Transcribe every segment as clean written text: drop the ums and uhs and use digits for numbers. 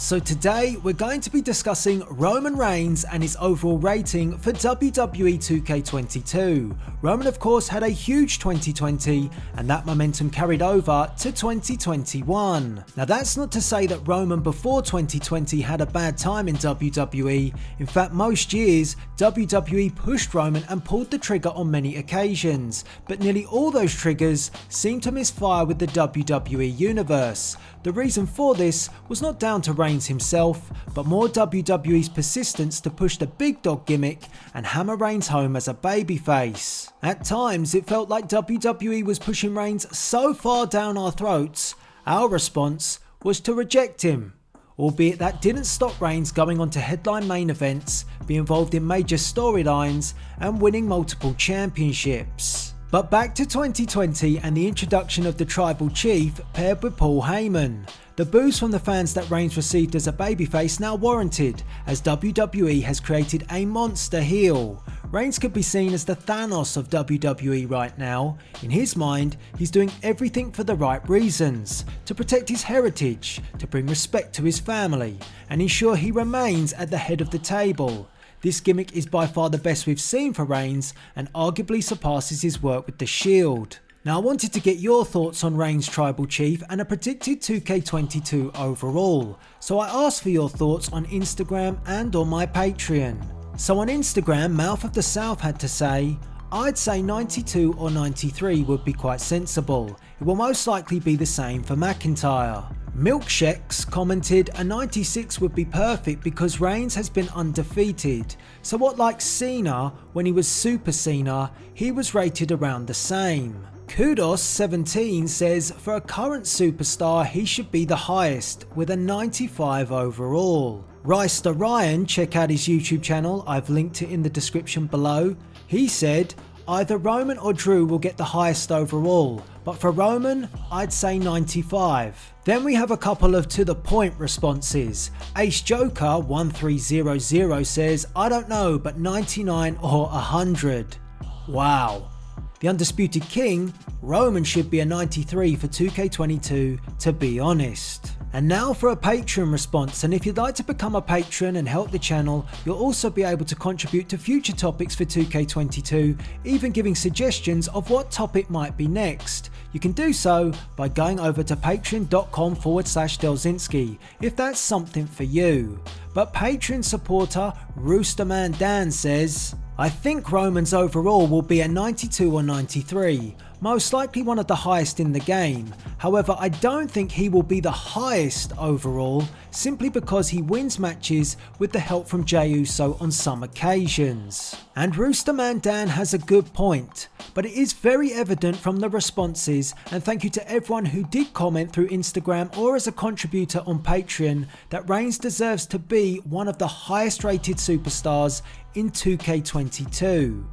So today we're going to be discussing Roman Reigns and his overall rating for WWE 2K22. Roman of course had a huge 2020 and that momentum carried over to 2021. Now that's not to say that Roman before 2020 had a bad time in WWE. In fact, most years WWE pushed Roman and pulled the trigger on many occasions, but nearly all those triggers seemed to misfire with the WWE universe. The reason for this was not down to Reigns himself, but more WWE's persistence to push the big dog gimmick and hammer Reigns home as a babyface. At times it felt like WWE was pushing Reigns so far down our throats, our response was to reject him. Albeit that didn't stop Reigns going on to headline main events, be involved in major storylines and winning multiple championships. But back to 2020 and the introduction of the Tribal Chief paired with Paul Heyman. The boos from the fans that Reigns received as a babyface now warranted, as WWE has created a monster heel. Reigns could be seen as the Thanos of WWE right now. In his mind, he's doing everything for the right reasons, to protect his heritage, to bring respect to his family, and ensure he remains at the head of the table. This gimmick is by far the best we've seen for Reigns and arguably surpasses his work with the Shield. Now I wanted to get your thoughts on Reigns' Tribal Chief and a predicted 2K22 overall, so I asked for your thoughts on Instagram and on my Patreon. So on Instagram, Mouth of the South had to say, I'd say 92 or 93 would be quite sensible. It will most likely be the same for McIntyre. Milkshakes commented a 96 would be perfect because Reigns has been undefeated. So what like Cena, when he was Super Cena, he was rated around the same. Kudos17 says for a current superstar he should be the highest with a 95 overall. Ryster Ryan, check out his YouTube channel, I've linked it in the description below. He said either Roman or Drew will get the highest overall, but for Roman I'd say 95. Then we have a couple of to the point responses. Ace Joker 1300 says I don't know but 99 or 100. Wow. The Undisputed King, Roman should be a 93 for 2K22 to be honest. And now for a Patreon response, and if you'd like to become a patron and help the channel, you'll also be able to contribute to future topics for 2K22, even giving suggestions of what topic might be next. You can do so by going over to patreon.com/Delzinski if that's something for you. But Patreon supporter Roosterman Dan says, I think Roman's overall will be a 92 or 93, most likely one of the highest in the game. However, I don't think he will be the highest overall, simply because he wins matches with the help from Jey Uso on some occasions. And Roosterman Dan has a good point, but it is very evident from the responses, and thank you to everyone who did comment through Instagram or as a contributor on Patreon, that Reigns deserves to be one of the highest rated superstars in 2K22.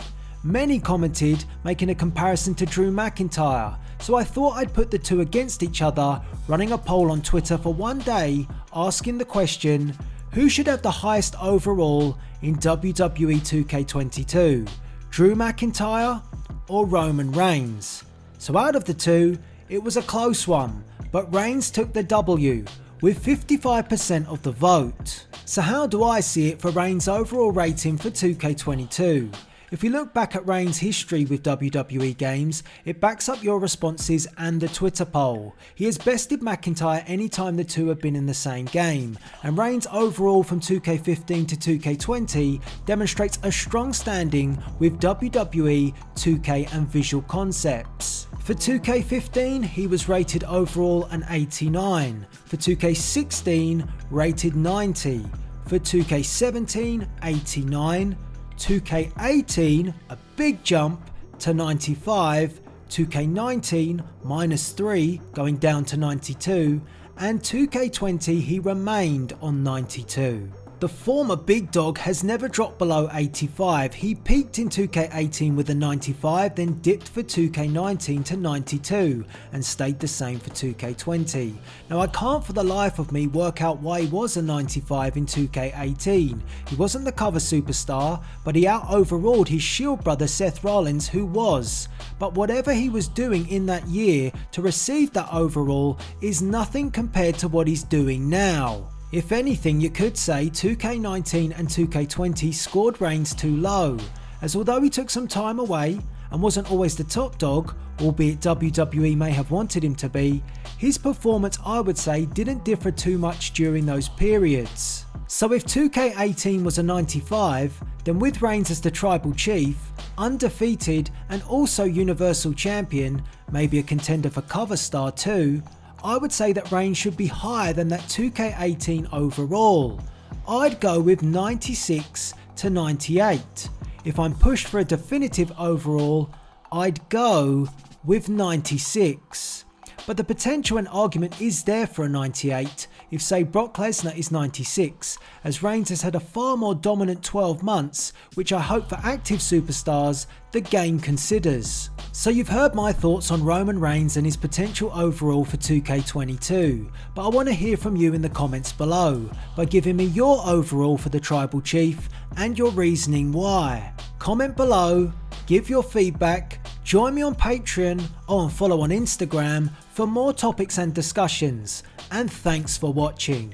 Many commented making a comparison to Drew McIntyre, so I thought I'd put the two against each other, running a poll on Twitter for one day asking the question, who should have the highest overall in WWE 2K22, Drew McIntyre or Roman Reigns? So out of the two, it was a close one, but Reigns took the W with 55% of the vote. So how do I see it for Reigns' overall rating for 2K22? If we look back at Reigns' history with WWE games, it backs up your responses and the Twitter poll. He has bested McIntyre anytime the two have been in the same game, and Reigns' overall from 2K15 to 2K20 demonstrates a strong standing with WWE, 2K and Visual Concepts. For 2K15 he was rated overall an 89, for 2K16 rated 90, for 2K17 89, 2K18 a big jump to 95, 2K19 -3 going down to 92, and 2K20 he remained on 92. The former big dog has never dropped below 85. He peaked in 2K18 with a 95, then dipped for 2K19 to 92 and stayed the same for 2K20. Now I can't for the life of me work out why he was a 95 in 2K18. He wasn't the cover superstar, but he out overalled his Shield brother Seth Rollins, who was. But whatever he was doing in that year to receive that overall is nothing compared to what he's doing now. If anything, you could say 2K19 and 2K20 scored Reigns too low, as although he took some time away and wasn't always the top dog, albeit WWE may have wanted him to be, his performance, I would say, didn't differ too much during those periods. So if 2K18 was a 95, then with Reigns as the Tribal Chief, undefeated and also Universal Champion, maybe a contender for cover star too, I would say that Reigns should be higher than that 2K18 overall. I'd go with 96 to 98. If I'm pushed for a definitive overall, I'd go with 96. But the potential and argument is there for a 98 if say Brock Lesnar is 96, as Reigns has had a far more dominant 12 months, which I hope for active superstars the game considers. So you've heard my thoughts on Roman Reigns and his potential overall for 2K22, but I want to hear from you in the comments below by giving me your overall for the Tribal Chief and your reasoning why. Comment below, give your feedback, join me on Patreon or follow on Instagram for more topics and discussions, and thanks for watching.